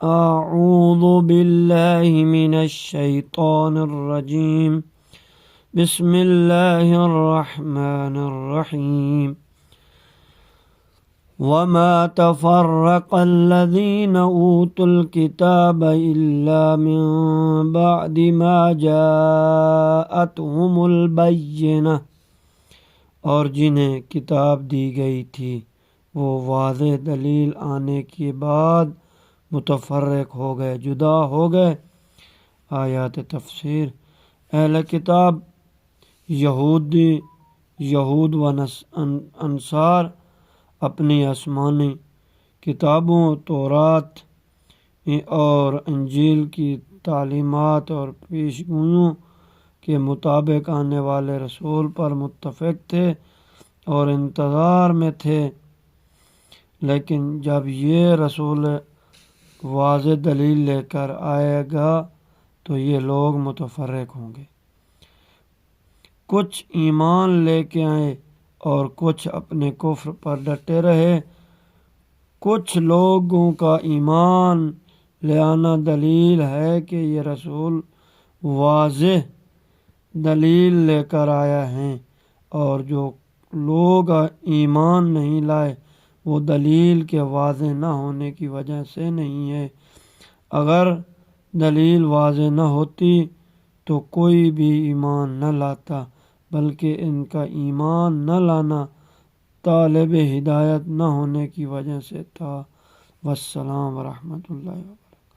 اعوذ باللہ من الشیطان الرجیم بسم اللہ الرحمن الرحیم وما تفرق الذین اوتوا الکتاب الا من بعد ما جاءتهم البینہ، اور جنہیں کتاب دی گئی تھی وہ واضح دلیل آنے کے بعد متفرق ہو گئے، جدا ہو گئے۔ آیات تفسیر: اہل کتاب یہود و انصار اپنی آسمانی کتابوں تورات اور انجیل کی تعلیمات اور پیشگوئیوں کے مطابق آنے والے رسول پر متفق تھے اور انتظار میں تھے، لیکن جب یہ رسول واضح دلیل لے کر آئے گا تو یہ لوگ متفرق ہوں گے۔ کچھ ایمان لے کے آئے اور کچھ اپنے کفر پر ڈٹے رہے۔ کچھ لوگوں کا ایمان لے آنا دلیل ہے کہ یہ رسول واضح دلیل لے کر آیا ہے، اور جو لوگ ایمان نہیں لائے وہ دلیل کے واضح نہ ہونے کی وجہ سے نہیں ہے۔ اگر دلیل واضح نہ ہوتی تو کوئی بھی ایمان نہ لاتا، بلکہ ان کا ایمان نہ لانا طالب ہدایت نہ ہونے کی وجہ سے تھا۔ والسلام ورحمۃ اللہ وبرکاتہ۔